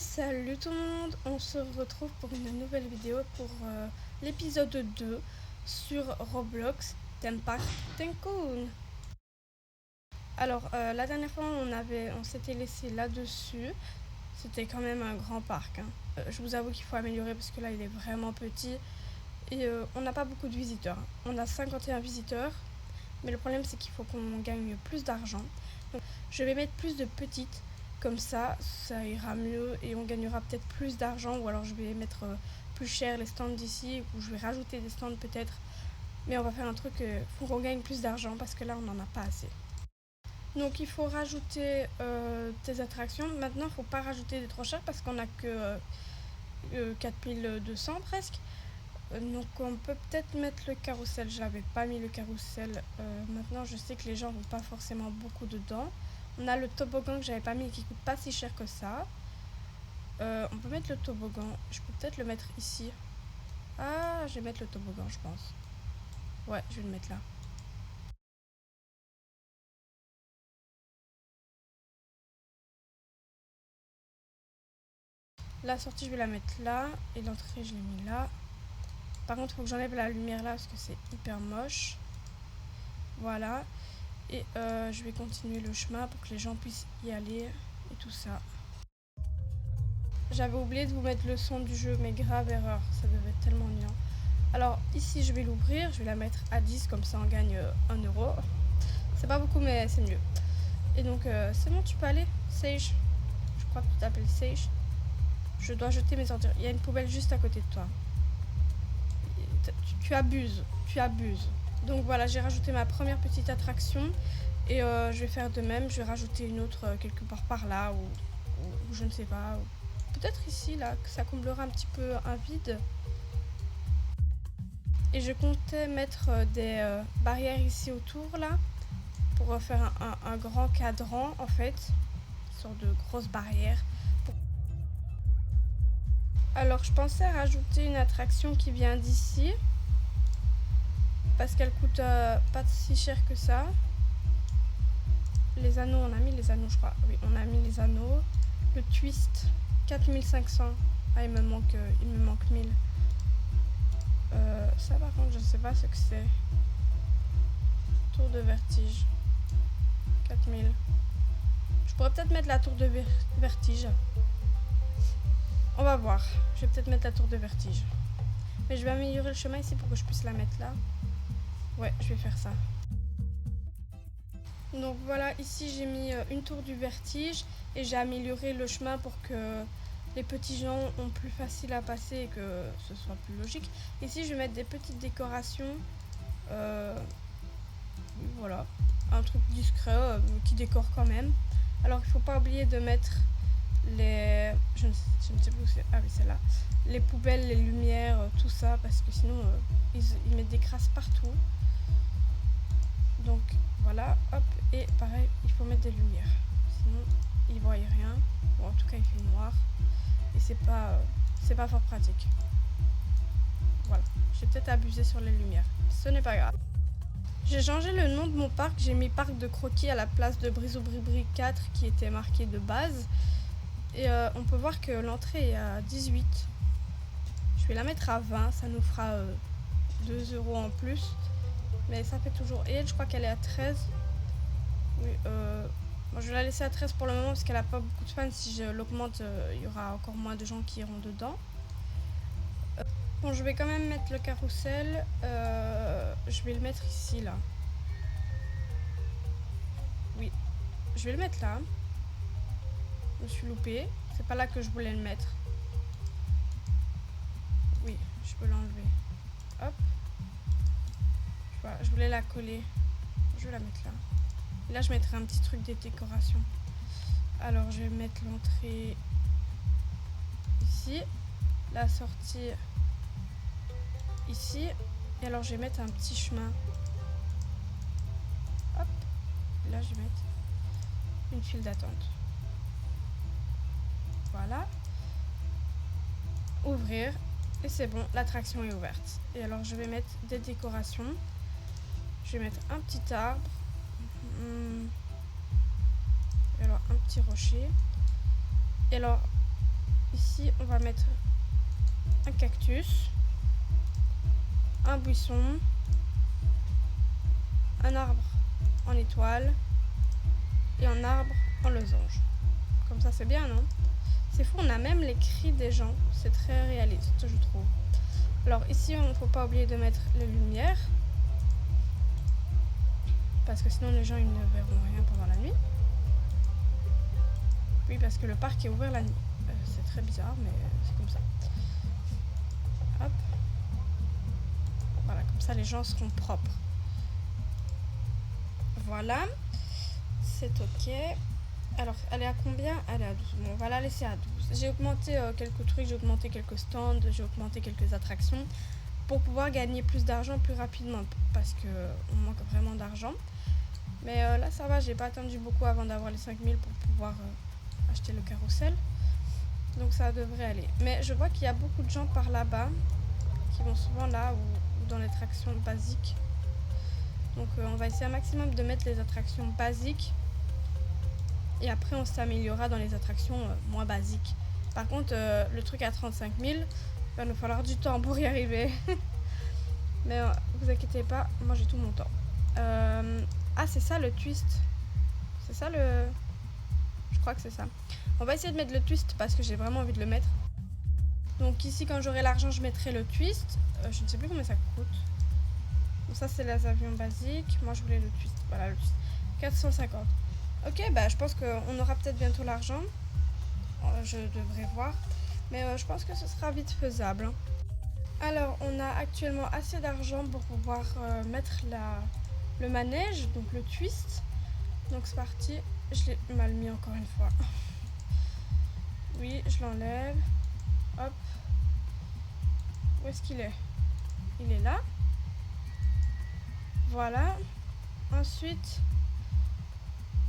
Salut tout le monde, on se retrouve pour une nouvelle vidéo pour l'épisode 2 sur Roblox Theme Park Tycoon. Alors la dernière fois on s'était laissé là-dessus, c'était quand même un grand parc. Je vous avoue qu'il faut améliorer parce que là il est vraiment petit et on n'a pas beaucoup de visiteurs. On a 51 visiteurs, mais le problème c'est qu'il faut qu'on gagne plus d'argent. Donc je vais mettre plus de petites. Comme ça ira mieux et on gagnera peut-être plus d'argent, ou alors je vais mettre plus cher les stands d'ici, ou je vais rajouter des stands peut-être. Mais on va faire un truc pour qu'on gagne plus d'argent parce que là on n'en a pas assez. Donc il faut rajouter des attractions. Maintenant il ne faut pas rajouter des trop chers parce qu'on n'a que 4200 presque. Donc on peut peut-être mettre le carrousel. Je n'avais pas mis le carrousel. Maintenant je sais que les gens vont pas forcément beaucoup dedans. On a le toboggan que j'avais pas mis et qui coûte pas si cher que ça. On peut mettre le toboggan. Je peux peut-être le mettre ici. Ah, je vais mettre le toboggan, je pense. Ouais, je vais le mettre là. La sortie, je vais la mettre là. Et l'entrée, je l'ai mis là. Par contre, il faut que j'enlève la lumière là parce que c'est hyper moche. Voilà. Et je vais continuer le chemin pour que les gens puissent y aller et tout ça. J'avais oublié de vous mettre le son du jeu, mais grave erreur, ça devait être tellement bien. Alors ici je vais l'ouvrir, je vais la mettre à 10, comme ça on gagne 1 euro. C'est pas beaucoup mais c'est mieux. Et donc c'est bon, tu peux aller, Sage. Je crois que tu t'appelles Sage. Je dois jeter mes ordures. Il y a une poubelle juste à côté de toi. Tu abuses, tu abuses. Donc voilà, j'ai rajouté ma première petite attraction. Et je vais faire de même, je vais rajouter une autre quelque part par là, ou je ne sais pas. Peut-être ici, là, que ça comblera un petit peu un vide. Et je comptais mettre des barrières ici autour, là, pour faire un grand cadran, en fait. Une sorte de grosse barrière. Alors, je pensais rajouter une attraction qui vient d'ici. Parce qu'elle coûte pas si cher que ça. Les anneaux, on a mis les anneaux, je crois. Oui, on a mis les anneaux. Le twist, 4500. Ah, il me manque 1000. Ça, par contre, je ne sais pas ce que c'est. Tour de vertige. 4000. Je pourrais peut-être mettre la tour de vertige. On va voir. Je vais peut-être mettre la tour de vertige. Mais je vais améliorer le chemin ici pour que je puisse la mettre là. Ouais, je vais faire ça. Donc voilà, ici j'ai mis une tour du vertige et j'ai amélioré le chemin pour que les petits gens ont plus facile à passer et que ce soit plus logique. Ici je vais mettre des petites décorations. Voilà, un truc discret qui décore quand même. Alors il ne faut pas oublier de mettre les... Je ne sais pas où c'est. Ah oui, c'est là. Les poubelles, les lumières, tout ça, parce que sinon ils mettent des crasses partout. Donc voilà, hop, et pareil, il faut mettre des lumières. Sinon, ils ne voient rien. Bon, en tout cas, il fait noir. Et c'est pas fort pratique. Voilà, j'ai peut-être abusé sur les lumières. Ce n'est pas grave. J'ai changé le nom de mon parc. J'ai mis parc de croquis à la place de Brisou-Bribri 4 qui était marqué de base. Et on peut voir que l'entrée est à 18. Je vais la mettre à 20. Ça nous fera 2 euros en plus. Mais ça fait toujours... Et elle, je crois qu'elle est à 13. Oui, bon, je vais la laisser à 13 pour le moment parce qu'elle n'a pas beaucoup de fans. Si je l'augmente, il y aura encore moins de gens qui iront dedans. Bon, je vais quand même mettre le carrousel. Je vais le mettre ici, là. Oui, je vais le mettre là. Je me suis loupée. C'est pas là que je voulais le mettre. Oui, je peux l'enlever. Hop. Voilà, je voulais la coller. Je vais la mettre là. Et là, je mettrai un petit truc des décorations. Alors, je vais mettre l'entrée ici. La sortie ici. Et alors, je vais mettre un petit chemin. Hop. Et là, je vais mettre une file d'attente. Voilà. Ouvrir. Et c'est bon, l'attraction est ouverte. Et alors, je vais mettre des décorations. Je vais mettre un petit arbre. Et alors un petit rocher. Et alors ici, on va mettre un cactus, un buisson, un arbre en étoile et un arbre en losange. Comme ça, c'est bien, non? C'est fou, on a même les cris des gens. C'est très réaliste, je trouve. Alors ici, il ne faut pas oublier de mettre les lumières. Parce que sinon, les gens ils ne verront rien pendant la nuit. Oui, parce que le parc est ouvert la nuit. C'est très bizarre, mais c'est comme ça. Hop. Voilà, comme ça, les gens seront propres. Voilà. C'est ok. Alors, elle est à combien? Elle est à 12. Bon, on va la laisser à 12. J'ai augmenté quelques trucs, j'ai augmenté quelques stands, j'ai augmenté quelques attractions pour pouvoir gagner plus d'argent plus rapidement parce qu'on manque vraiment d'argent. Mais là, ça va, j'ai pas attendu beaucoup avant d'avoir les 5000 pour pouvoir acheter le carrousel. Donc, ça devrait aller. Mais je vois qu'il y a beaucoup de gens par là-bas qui vont souvent là ou dans les attractions basiques. Donc, on va essayer un maximum de mettre les attractions basiques. Et après, on s'améliorera dans les attractions moins basiques. Par contre, le truc à 35 000, il va nous falloir du temps pour y arriver. Mais vous inquiétez pas, moi j'ai tout mon temps. Ah, c'est ça le twist. C'est ça le... Je crois que c'est ça. On va essayer de mettre le twist parce que j'ai vraiment envie de le mettre. Donc ici, quand j'aurai l'argent, je mettrai le twist. Je ne sais plus combien ça coûte. Donc ça, c'est les avions basiques. Moi, je voulais le twist. Voilà, le twist. 450. Ok, bah je pense qu'on aura peut-être bientôt l'argent. Je devrais voir. Mais je pense que ce sera vite faisable. Hein. Alors, on a actuellement assez d'argent pour pouvoir mettre le manège, donc le twist. Donc c'est parti. Je l'ai mal mis encore une fois. Oui, je l'enlève. Hop. Où est-ce qu'il est? Il est là. Voilà. Ensuite...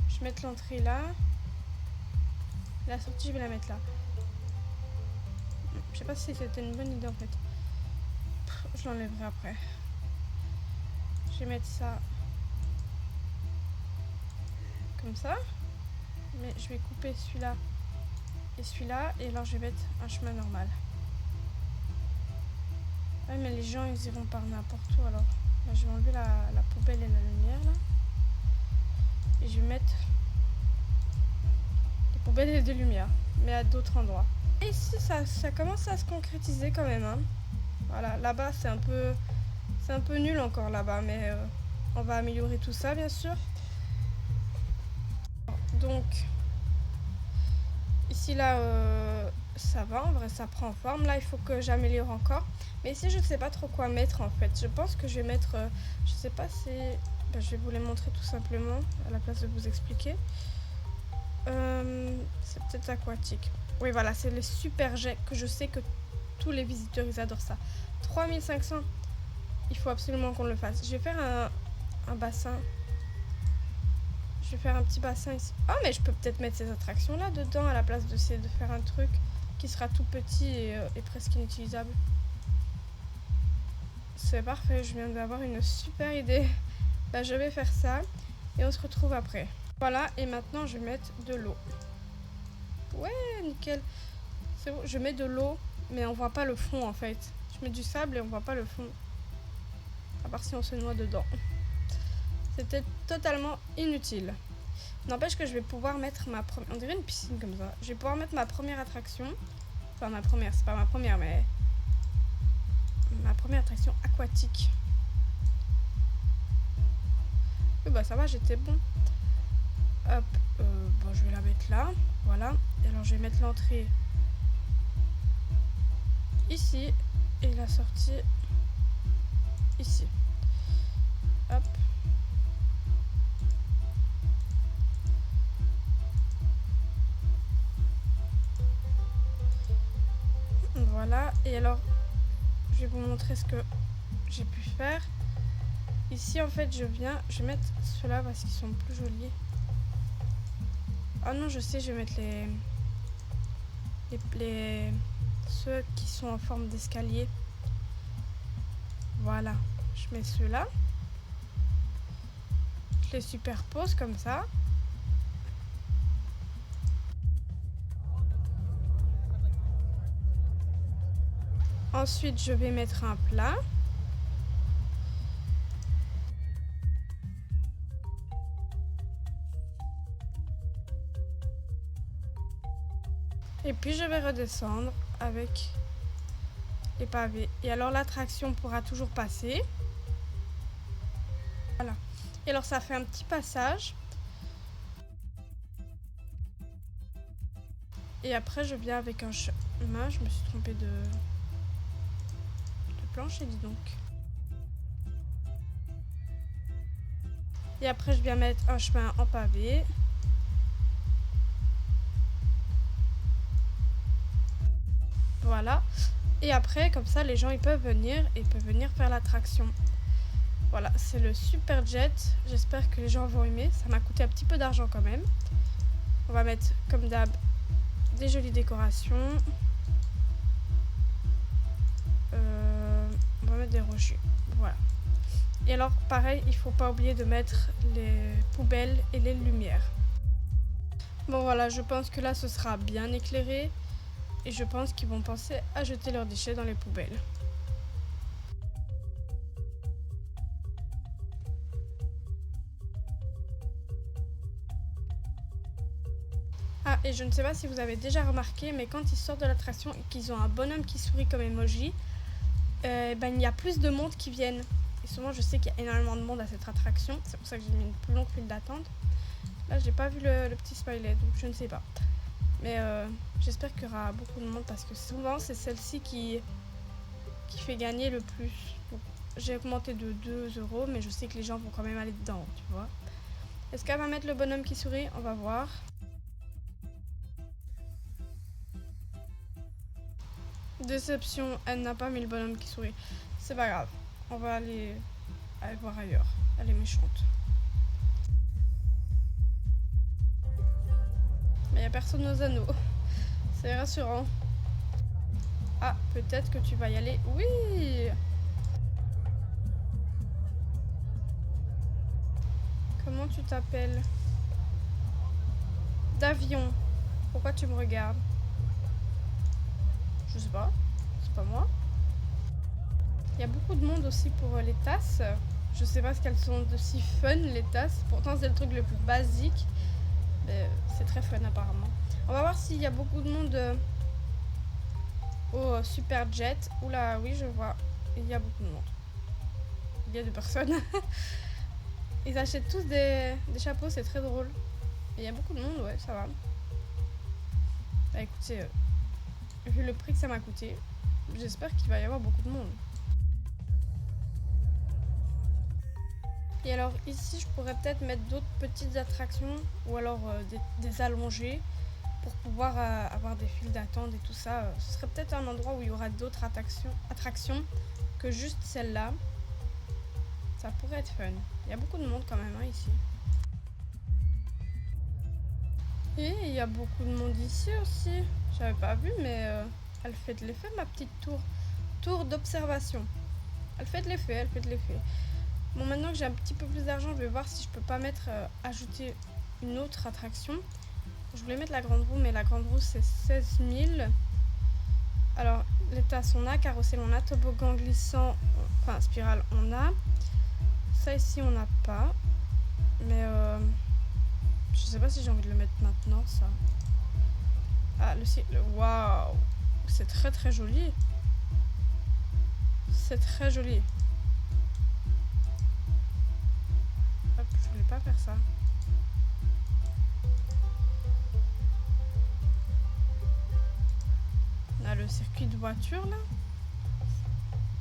je vais mettre l'entrée là. La sortie, je vais la mettre là. Je sais pas si c'était une bonne idée en fait. Je l'enlèverai après. Je vais mettre ça comme ça. Mais je vais couper celui-là et celui-là. Et alors je vais mettre un chemin normal. Ouais, mais les gens ils iront par n'importe où alors. Là, je vais enlever la poubelle et la lumière là. Et je vais mettre des poubelles et des lumières, mais à d'autres endroits. Et ici, ça commence à se concrétiser quand même. Hein. Voilà, là-bas, c'est un peu nul encore là-bas, mais on va améliorer tout ça, bien sûr. Donc, ici, là, ça va, en vrai, ça prend forme. Là, il faut que j'améliore encore. Mais ici, je ne sais pas trop quoi mettre, en fait. Je pense que je vais mettre, je sais pas si... Ben, je vais vous les montrer tout simplement, à la place de vous expliquer. C'est peut-être aquatique. Oui, voilà, c'est les super jets que je sais que tous les visiteurs, ils adorent ça. 3500, il faut absolument qu'on le fasse. Je vais faire un bassin. Je vais faire un petit bassin ici. Oh, mais je peux peut-être mettre ces attractions-là dedans à la place d'essayer de faire un truc qui sera tout petit et presque inutilisable. C'est parfait, je viens d'avoir une super idée. Bah, je vais faire ça et on se retrouve après. Voilà, et maintenant je vais mettre de l'eau. Ouais, nickel. C'est bon, je mets de l'eau, mais on voit pas le fond en fait. Je mets du sable et on voit pas le fond. À part si on se noie dedans. C'était totalement inutile. N'empêche que je vais pouvoir mettre ma première... On dirait une piscine comme ça. Je vais pouvoir mettre ma première attraction. Enfin, ma première, c'est pas ma première, mais... ma première attraction aquatique. Oui, bah ça va, j'étais bon. Hop, bon, je vais la mettre là. Voilà. Et alors, je vais mettre l'entrée ici. Et la sortie ici. Hop. Voilà. Et alors, je vais vous montrer ce que j'ai pu faire. Ici, en fait, je vais mettre ceux-là parce qu'ils sont plus jolis. Ah non, je sais, je vais mettre ceux qui sont en forme d'escalier. Voilà, je mets ceux-là. Je les superpose comme ça. Ensuite, je vais mettre un plat. Et puis je vais redescendre avec les pavés. Et alors l'attraction pourra toujours passer. Voilà. Et alors ça fait un petit passage. Et après je viens avec un chemin. Je me suis trompée de plancher, dis donc. Et après je viens mettre un chemin en pavé. Voilà. Et après, comme ça, les gens ils peuvent venir faire l'attraction. Voilà, c'est le Super Jet. J'espère que les gens vont aimer. Ça m'a coûté un petit peu d'argent quand même. On va mettre, comme d'hab, des jolies décorations. On va mettre des rochers. Voilà. Et alors, pareil, il faut pas oublier de mettre les poubelles et les lumières. Bon, voilà, je pense que là, ce sera bien éclairé. Et je pense qu'ils vont penser à jeter leurs déchets dans les poubelles. Ah, et je ne sais pas si vous avez déjà remarqué, mais quand ils sortent de l'attraction et qu'ils ont un bonhomme qui sourit comme emoji, il y a plus de monde qui viennent. Et souvent, je sais qu'il y a énormément de monde à cette attraction. C'est pour ça que j'ai mis une plus longue file d'attente. Là, j'ai pas vu le petit smiley, donc je ne sais pas. Mais j'espère qu'il y aura beaucoup de monde parce que souvent, c'est celle-ci qui fait gagner le plus. J'ai augmenté de 2 €, mais je sais que les gens vont quand même aller dedans, tu vois. Est-ce qu'elle va mettre le bonhomme qui sourit? On va voir. Déception, elle n'a pas mis le bonhomme qui sourit. C'est pas grave. On va aller voir ailleurs. Elle est méchante. Mais il n'y a personne aux anneaux. C'est rassurant. Ah, peut-être que tu vas y aller. Oui! Comment tu t'appelles? D'avion. Pourquoi tu me regardes? Je sais pas. C'est pas moi. Il y a beaucoup de monde aussi pour les tasses. Je sais pas ce qu'elles sont de si fun, les tasses. Pourtant, c'est le truc le plus basique. Mais c'est très fun, apparemment. On va voir s'il y a beaucoup de monde au Super Jet. Oula, oui, je vois. Il y a beaucoup de monde. Il y a 2 personnes. Ils achètent tous des chapeaux, c'est très drôle. Et il y a beaucoup de monde, ouais, ça va. Bah écoutez, vu le prix que ça m'a coûté, j'espère qu'il va y avoir beaucoup de monde. Et alors ici, je pourrais peut-être mettre d'autres petites attractions ou alors des allongés pour pouvoir avoir des files d'attente et tout ça. Ce serait peut-être un endroit où il y aura d'autres attractions que juste celle-là. Ça pourrait être fun. Il y a beaucoup de monde quand même ici. Et il y a beaucoup de monde ici aussi. J'avais pas vu, mais elle fait de l'effet, ma petite tour. Tour d'observation. Elle fait de l'effet, elle fait de l'effet. Bon, maintenant que j'ai un petit peu plus d'argent, je vais voir si je peux pas mettre ajouter une autre attraction. Je voulais mettre la grande roue, mais la grande roue c'est 16 000. Alors, les tasses on a, carrousel on a, toboggan glissant, enfin spirale on a. Ça ici on n'a pas. Mais je sais pas si j'ai envie de le mettre maintenant, ça. Ah, le ciel. Waouh! C'est très très joli. C'est très joli. Hop, je voulais pas faire ça. On a le circuit de voiture là.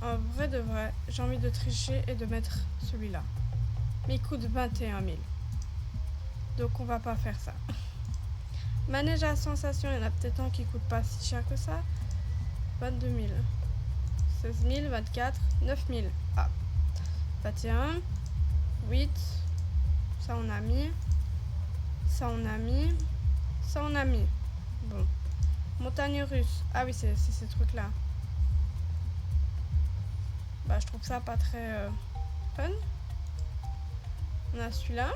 En vrai de vrai, j'ai envie de tricher et de mettre celui-là. Mais il coûte 21 000. Donc on va pas faire ça. Manège à sensation, il y en a peut-être un qui coûte pas si cher que ça. 22 000. 16 000, 24, 9 000. Ah. 21, 8. Ça on a mis. Ça on a mis. Ça on a mis. Bon. Montagne russe. Ah oui, c'est ces trucs-là. Bah, je trouve ça pas très fun. On a celui-là.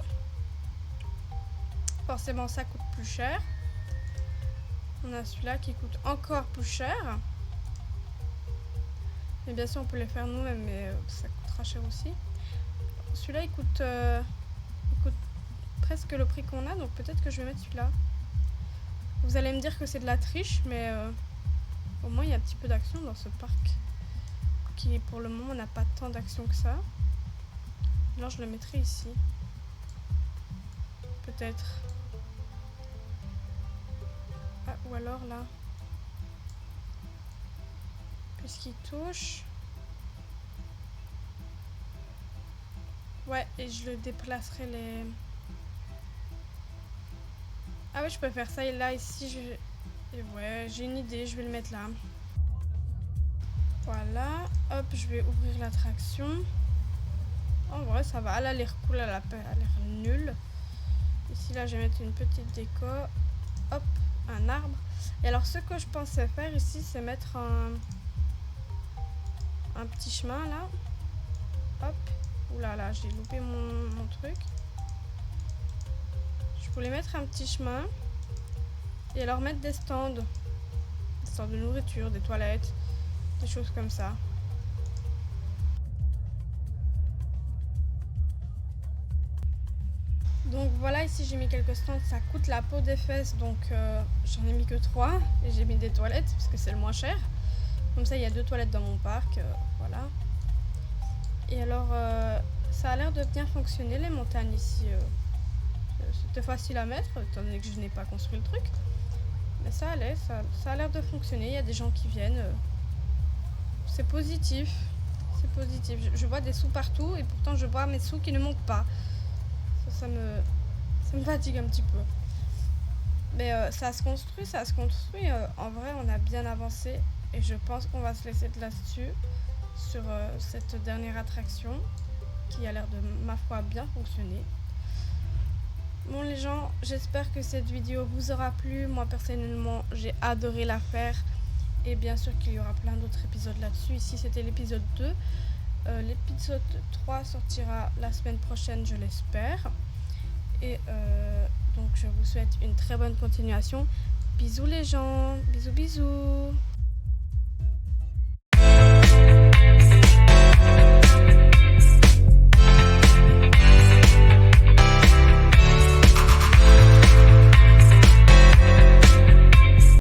Forcément, ça coûte plus cher. On a celui-là qui coûte encore plus cher. Mais bien sûr, on peut les faire nous-mêmes, mais ça coûtera cher aussi. Celui-là, il coûte presque le prix qu'on a, donc peut-être que je vais mettre celui-là. Vous allez me dire que c'est de la triche, mais au moins il y a un petit peu d'action dans ce parc. Qui pour le moment n'a pas tant d'action que ça. Alors je le mettrai ici. Peut-être. Ah, ou alors là. Puisqu'il touche. Ouais, et je le déplacerai les... Ah ouais, je peux faire ça et là, ici, et ouais, j'ai une idée, je vais le mettre là. Voilà, hop, je vais ouvrir l'attraction. En vrai, ça va, elle a l'air cool, elle a l'air nulle. Ici, là, je vais mettre une petite déco. Hop, un arbre. Et alors, ce que je pensais faire ici, c'est mettre un petit chemin, là. Hop, oulala, là, j'ai loupé mon truc. Je voulais mettre un petit chemin. Et alors, mettre des stands. Des stands de nourriture, des toilettes, des choses comme ça. Donc voilà, ici j'ai mis quelques stands, ça coûte la peau des fesses, donc j'en ai mis que 3 et j'ai mis des toilettes parce que c'est le moins cher. Comme ça il y a 2 toilettes dans mon parc, voilà. Et alors ça a l'air de bien fonctionner les montagnes ici. C'était facile à mettre étant donné que je n'ai pas construit le truc. Mais ça allait, ça a l'air de fonctionner, il y a des gens qui viennent. C'est positif, c'est positif. Je vois des sous partout et pourtant je vois mes sous qui ne montent pas. Ça me fatigue un petit peu. Mais ça se construit, ça se construit. En vrai, on a bien avancé et je pense qu'on va se laisser de là-dessus sur cette dernière attraction qui a l'air de, ma foi, bien fonctionner. Bon les gens, j'espère que cette vidéo vous aura plu. Moi personnellement, j'ai adoré la faire et bien sûr qu'il y aura plein d'autres épisodes là-dessus. Ici, c'était l'épisode 2. L'épisode 3 sortira la semaine prochaine, je l'espère. Et donc je vous souhaite une très bonne continuation. Bisous les gens, bisous bisous.